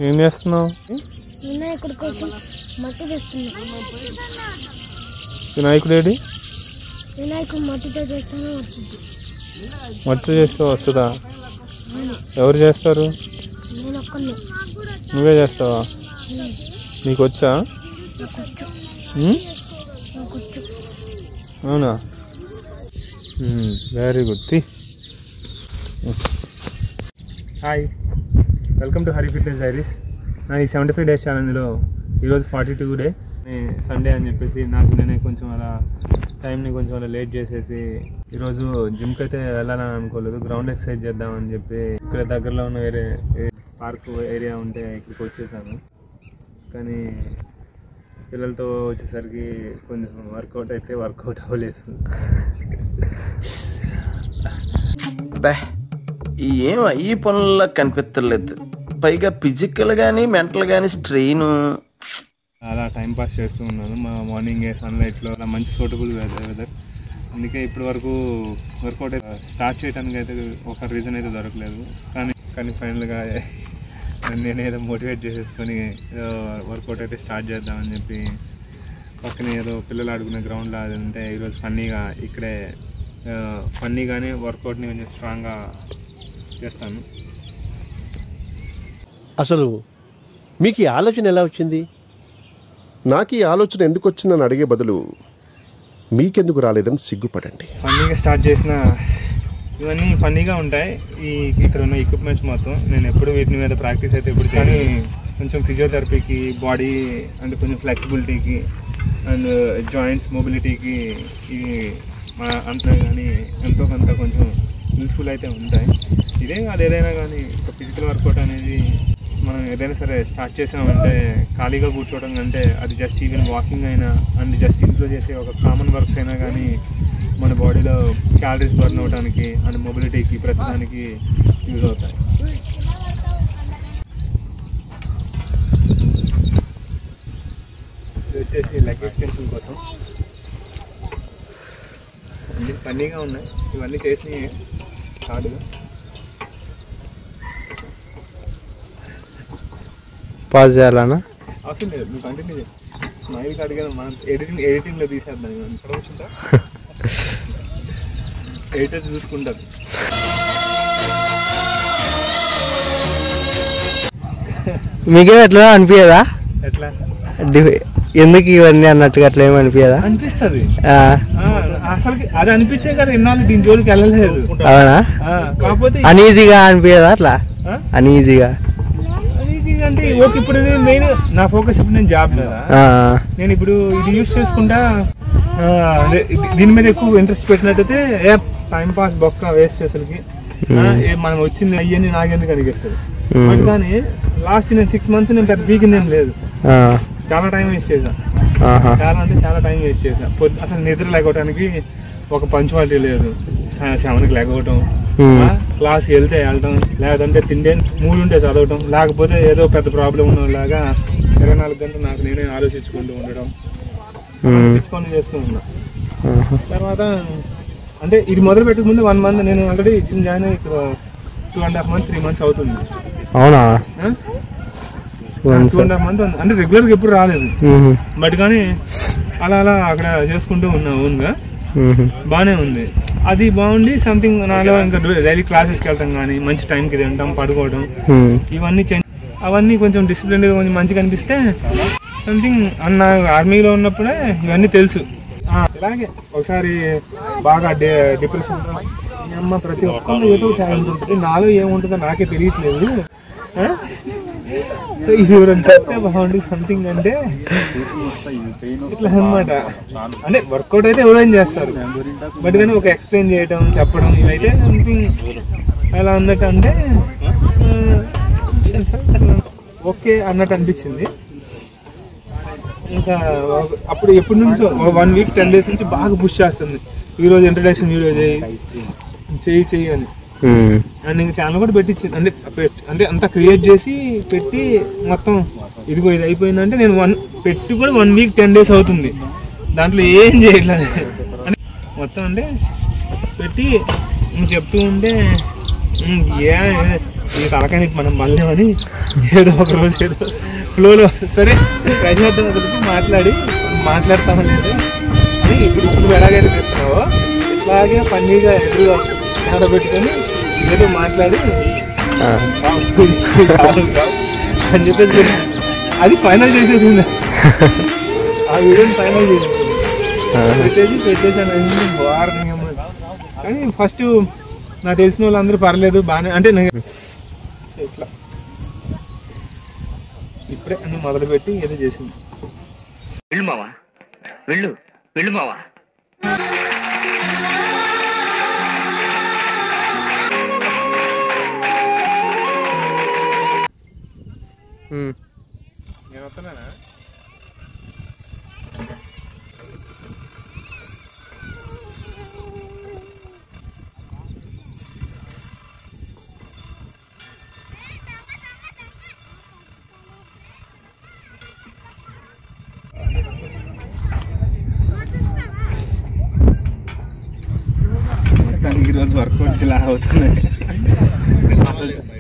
ఏం చేస్తున్నావు? వినాయకుడి కోసం మట్టి చేస్తున్నా. వినాయకుడు ఏడి? వినాయకుడు మట్టితో చేస్తేనే వస్తుంది. మట్టి చేస్తే వస్తుందా? ఎవరు చేస్తారు? నేను ఒక్కనే. నువ్వే చేస్తావా? నీకు వచ్చా? అవునా? Very good. Hi, welcome to Hari fitness diaries. నా ఈ 75 డేస్ ఛాలెంజ్లో ఈరోజు 42 డే. సండే అని చెప్పేసి నాకు నేనే కొంచెం అలా టైంని కొంచెం అలా లేట్ చేసేసి ఈరోజు జిమ్కి అయితే వెళ్ళాలని అనుకోలేదు. గ్రౌండ్ ఎక్సర్సైజ్ చేద్దామని చెప్పి ఇక్కడ దగ్గరలో ఉన్న వేరే పార్క్ ఏరియా ఉంటే ఇక్కడికి వచ్చేసాను. కానీ పిల్లలతో వచ్చేసరికి కొంచెం వర్కౌట్ అవ్వలేదు. ఏం ఈ పనుల్లో కనిపించలేదు. పైగా ఫిజికల్ కానీ మెంటల్ కానీ స్ట్రెయిన్. అలా టైంపాస్ చేస్తూ ఉన్నాను. మార్నింగ్ సన్లైట్లో అలా మంచి సూటబుల్ వెదర్. అందుకే ఇప్పటి వరకు వర్కౌట్ అయితే స్టార్ట్ చేయడానికి అయితే ఒక రీజన్ అయితే దొరకలేదు. కానీ ఫైనల్గా నేనేదో మోటివేట్ చేసేసుకొని వర్కౌట్ అయితే స్టార్ట్ చేద్దామని చెప్పి పక్కనే ఏదో పిల్లలు ఆడుకునే గ్రౌండ్లో అది ఉంటే ఈరోజు ఫన్నీగానే వర్కౌట్ని కొంచెం స్ట్రాంగ్గా చేస్తాను. అసలు మీకు ఈ ఆలోచన ఎలా వచ్చింది? నాకు ఈ ఆలోచన ఎందుకు వచ్చిందని అడిగే బదులు మీకెందుకు రాలేదని సిగ్గుపడండి. ఫన్నీగా స్టార్ట్ చేసిన ఇవన్నీ ఫన్నీగా ఉంటాయి. ఇక్కడ ఉన్న ఎక్విప్మెంట్స్ మొత్తం నేను ఎప్పుడు వీటి మీద ప్రాక్టీస్ అయితే ఎప్పుడు కానీ కొంచెం ఫిజియోథెరపీకి, బాడీ అంటే కొంచెం ఫ్లెక్సిబిలిటీకి అండ్ జాయింట్స్ మొబిలిటీకి అంతా కానీ ఎంతో కొంత కొంచెం యూస్ఫుల్ అయితే ఉంటాయి. అదేదైనా కానీ ఫిజికల్ వర్కౌట్ అనేది మనం ఏదైనా సరే స్టార్ట్ చేసామంటే ఖాళీగా కూర్చోవడం కంటే అది జస్ట్ ఈవెన్ వాకింగ్ అయినా అండ్ జస్ట్ ఇంట్లో చేసే ఒక కామన్ వర్క్స్ అయినా కానీ మన బాడీలో క్యాలరీస్ బర్న్ అవడానికి అండ్ మొబిలిటీకి ప్రతిదానికి యూజ్ అవుతాయి. ఇది వచ్చేసి లెగ్ ఎక్స్టెన్షన్ కోసం. అన్ని ఫన్నీగా ఉన్నాయి. ఇవన్నీ చేసి కాదుగా పాజ్ చేయాలన్నా అవసరం లేదు. నువ్వు కంటిన్యూ చేయి. స్మైల్కి అడిగాను. మనం ఎడిటింగ్లో తీసేద్దాం. ఇక్కడ కూర్చుంటా ఎడిటర్ చూసుకుంటారు. మీకే ఎట్లా అనిపించదా? ఎట్లా ఎందుకు ఇవన్నీ అన్నట్టుగా అట్లా ఏమి అనిపించదా? అనిపిస్తుంది. అసలు అది అనిపించే కదా ఇన్నాళ్ళు దీని జోలికి వెళ్ళలేదు. అవునా? కాకపోతే అనీజీగా అనిపించదా? అట్లా అనీజీగా అంటే ఓకే. ఇప్పుడు మెయిన్ నా ఫోకస్ ఇప్పుడు నేను జాబ్ కదా. నేను ఇప్పుడు ఇది యూజ్ చేసుకుంటా దీని మీద ఎక్కువ ఇంట్రెస్ట్ పెట్టినట్టయితే టైం పాస్ బొక్క వేస్ట్ అసలుకి. మనం వచ్చింది అయ్యని నాకెందుకు అనిపిస్తుంది. కానీ లాస్ట్ నేను 6 months నేను పెద్ద పీకింది ఏం లేదు. చాలా టైం వేస్ట్ చేసా. చాలా టైం వేస్ట్ చేసా. అసలు నిద్ర లేకపోవడానికి ఒక పంచువాలిటీ లేదు. 7కి లేకపోవటం, క్లాస్కి వెళ్ళటం, లేదంటే తిండే మూడు ఉంటే చదవటం, లేకపోతే ఏదో పెద్ద ప్రాబ్లం ఉన్నలాగా 24 గంటలు నాకు నేనే ఆలోచించుకుంటూ ఉండడం, పిచ్చి పనులు చేస్తూ ఉన్నా. తర్వాత అంటే ఇది మొదలు పెట్టక ముందు 1 month నేను ఆల్రెడీ జిమ్ జాయిన్ అయ్యి 2.5 months 3 months అవుతుంది. అవునా? 2.5 months అంటే రెగ్యులర్గా ఎప్పుడు రాలేదు. బట్ కానీ అలా అక్కడ చేసుకుంటూ ఉన్నా ఓన్గా. బాగానే ఉంది. అది బాగుండి సంథింగ్ నాలో ఇంకా డైలీ క్లాసెస్కి వెళ్ళటం కానీ, మంచి టైంకి తినడం, పడుకోవడం, ఇవన్నీ అవన్నీ కొంచెం డిసిప్లిన్గా కొంచెం మంచిగా అనిపిస్తే సంథింగ్ అన్న ఆర్మీలో ఉన్నప్పుడే ఇవన్నీ తెలుసు. ఇలాగే ఒకసారి బాగా డిప్రెషన్ అమ్మ ప్రతి ఒక్కళ్ళు ఏదో టాలెంట్ ఉంటుంది. నాలో ఏముంటుందో నాకే తెలియట్లేదు. ఇది ఎవరైనా చెప్తే బాగుంది సంథింగ్ అంటే ఇట్లా అనమాట. అంటే వర్కౌట్ అయితే ఎవరైనా చేస్తారు. బట్ కానీ ఒక ఎక్స్ప్లెయిన్ చేయడం, చెప్పడం ఇవైతే సంథింగ్ ఎలా అన్నట్టు అంటే ఓకే అన్నట్టు అనిపించింది. ఇంకా అప్పుడు ఎప్పటి నుంచో 1 week 10 days నుంచి బాగా పుష్ చేస్తుంది. ఈరోజు ఇంట్రడక్షన్ వీడియో చెయ్యి అని. అండ్ ఇంకా ఛానల్ కూడా పెట్టించింది. అంటే అంతా క్రియేట్ చేసి పెట్టి మొత్తం ఇదిగో ఇది అయిపోయిందంటే నేను పెట్టి కూడా 1 week 10 days అవుతుంది. దాంట్లో ఏం చేయట్లేదు అంటే మొత్తం అంటే పెట్టి చెప్తూ ఉంటే ఈ తలకాయ మనం మళ్ళీ ఏదో ఒక రోజు ఏదో ఫ్లోలో సరే ప్రజలతో మాట్లాడతామని లేదు అని ఇప్పుడు ఎలాగైతే తీస్తున్నావో ఇట్లాగే ఫన్నీగా ఎదురుగా ఆడబెట్టుకొని ఏదో మాట్లాడి అని చెప్పేసి అది ఫైనల్ చేసేసింది. ఆ వీడియోని ఫైనల్ చేసేసి పెట్టేసాను. కానీ ఫస్ట్ నాకు తెలిసిన వాళ్ళందరూ పర్లేదు బాగానే అంటే ఇట్లా ఇప్పుడే అన్ని మొదలుపెట్టి ఏదో చేసింది. వెళ్ళు మావా, వెళ్ళు మావా. నేను వస్తున్నానా? ఈరోజు వర్కౌట్స్ ఇలా అవుతున్నాయి.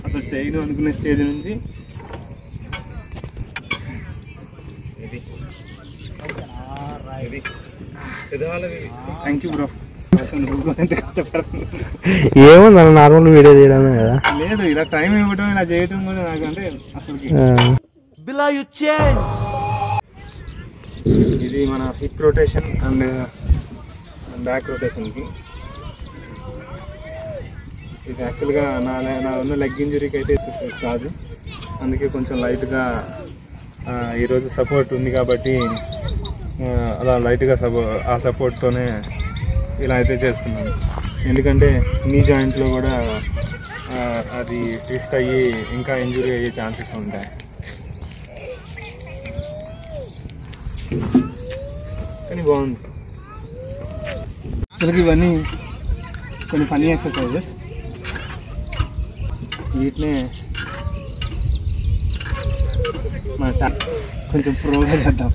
అసలు చేయను అనుకునే స్టేజ్ నుంచి థ్యాంక్ యూ బ్రో. ఎంత కష్టపడుతుంది ఏమో నార్మల్ వీడియో తీయడమే కదా. లేదు ఇలా టైం ఇవ్వడం ఇలా చేయడం కూడా నాకంటే అసలు ఇది మన హిప్ రొటేషన్ అండ్ బ్యాక్ రొటేషన్కి. ఇది యాక్చువల్గా నా ఉన్న లెగ్ ఇంజరీకి అయితే ఎక్సర్సైజ్ కాదు, అందుకే కొంచెం లైట్గా ఈరోజు సపోర్ట్ ఉంది కాబట్టి అలా లైట్గా ఆ సపోర్ట్తోనే ఇలా అయితే చేస్తున్నాను. ఎందుకంటే నీ జాయింట్లో కూడా అది ట్విస్ట్ అయ్యి ఇంకా ఇంజురీ అయ్యే ఛాన్సెస్ ఉంటాయి. కానీ బాగుంది. అసలు ఇవన్నీ కొన్ని ఫన్నీ ఎక్సర్సైజెస్, వీటినే మన కొంచెం ప్రోగా చేద్దాం.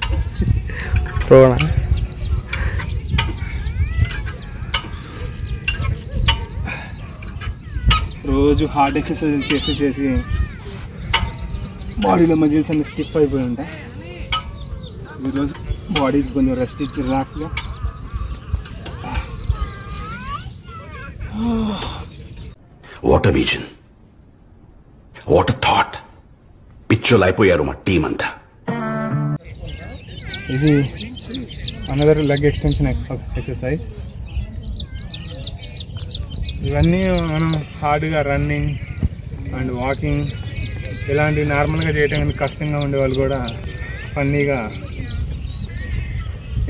ప్రోనా రోజు హార్డ్ ఎక్సర్సైజ్ చేసి బాడీలో మజిల్స్ అన్ని స్టిఫ్ అయిపోయి ఉంటాయి. ఈరోజు బాడీకి కొంచెం రెస్ట్ ఇచ్చి రిలాక్స్గా what a vision, what a thought. పిచ్చోలు అయిపోయారు మా టీం అంతా. ఇది అనదర్ లెగ్ ఎక్స్టెన్షన్ ఎక్సర్సైజ్. ఇవన్నీ మనం హార్డ్గా రన్నింగ్ అండ్ వాకింగ్ ఇలాంటివి నార్మల్గా చేయడానికి కష్టంగా ఉండే వాళ్ళు కూడా ఫన్నీగా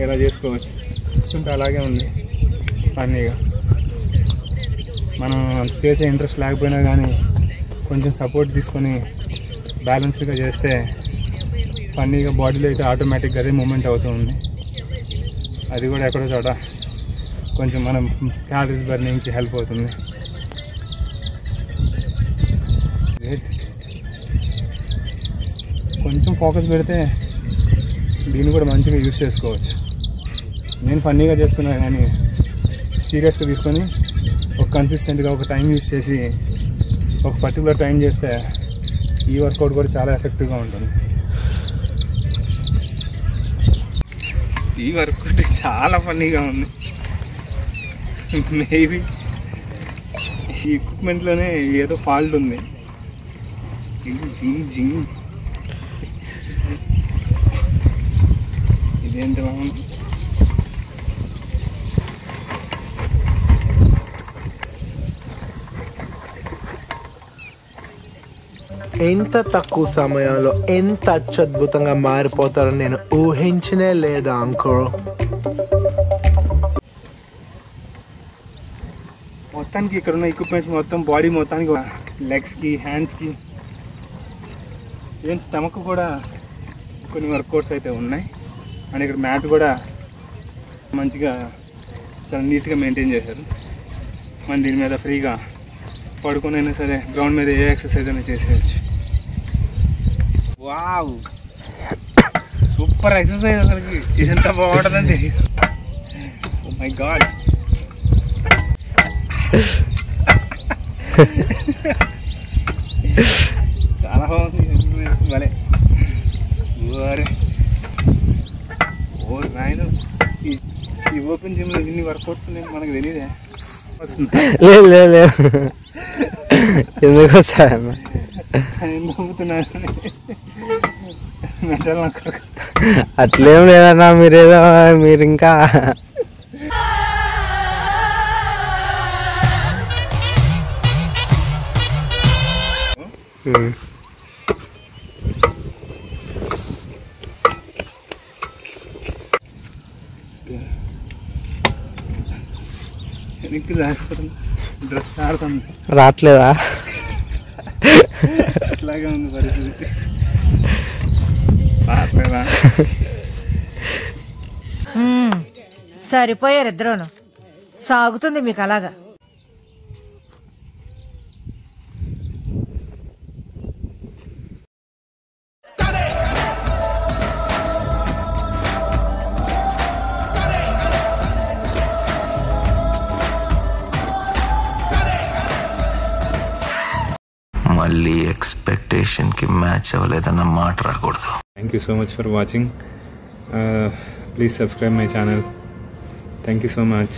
ఇలా చేసుకోవచ్చు. చూస్తుంటే అలాగే ఉంది ఫన్నీగా. మనం అంత చేసే ఇంట్రెస్ట్ లేకపోయినా కానీ కొంచెం సపోర్ట్ తీసుకొని బ్యాలెన్స్డ్గా చేస్తే ఫన్నీగా బాడీలో అయితే ఆటోమేటిక్గా అదే మూమెంట్ అవుతుంది. అది కూడా ఎక్కడో చోట కొంచెం మనం క్యాలరీస్ బర్నింగ్కి హెల్ప్ అవుతుంది. కొంచెం ఫోకస్ పెడితే దీన్ని కూడా మంచిగా యూజ్ చేసుకోవచ్చు. నేను ఫన్నీగా చేస్తున్నా కానీ సీరియస్గా తీసుకొని ఒక కన్సిస్టెంట్గా ఒక టైం యూజ్ చేసి ఒక పర్టికులర్ టైం చేస్తే ఈ వర్కౌట్ కూడా చాలా ఎఫెక్టివ్గా ఉంటుంది. ఈ వర్కౌట్ చాలా ఫన్నీగా ఉంది. మేబీ ఈ ఎక్విప్మెంట్లోనే ఏదో ఫాల్ట్ ఉంది. జింగ్ ఇదేంటి బాగుంది. ఎంత తక్కువ సమయంలో ఎంత అత్యద్భుతంగా మారిపోతారో నేను ఊహించనే లేదా అంకుల్. మొత్తానికి ఇక్కడ ఉన్న ఎక్విప్మెంట్స్ మొత్తం బాడీ మొత్తానికి లెగ్స్కి హ్యాండ్స్కి ఈవెన్ స్టమక్ కూడా కొన్ని వర్కౌట్స్ అయితే ఉన్నాయి. అండ్ ఇక్కడ మ్యాట్ కూడా మంచిగా చాలా నీట్గా మెయింటైన్ చేశారు. మనం దీని మీద ఫ్రీగా పడుకొని అయినా సరే గ్రౌండ్ మీద ఏ ఎక్సర్సైజ్ అయినా చేసేయచ్చు. Wow, super exercise. అసలుకి ఇది ఎంత బాగుంటుందండి. Oh my God. చాలా బాగుంది భలే. ఓరే ఓ నాయన, ఈ ఓపెన్ జిమ్ లో ఇన్ని వర్కౌట్స్ నేను మనకు తెలియదే. లేదు ఎందుకు వస్తాయన్న? అట్లేం లేదన్నా, మీరు ఇంకా డ్రెస్ ఆడుతుంది రావట్లేదా? అట్లాగే ఉంది పరిస్థితి. రావట్లేదా? సరిపోయారు ఇద్దరును. సాగుతుంది మీకు అలాగా. మళ్ళీ ఎక్స్పెక్టేషన్ కి మ్యాచ్ అవ్వలేదన్న మాట రాకూడదు. Thank you so much for watching. Please subscribe my channel. Thank you so much.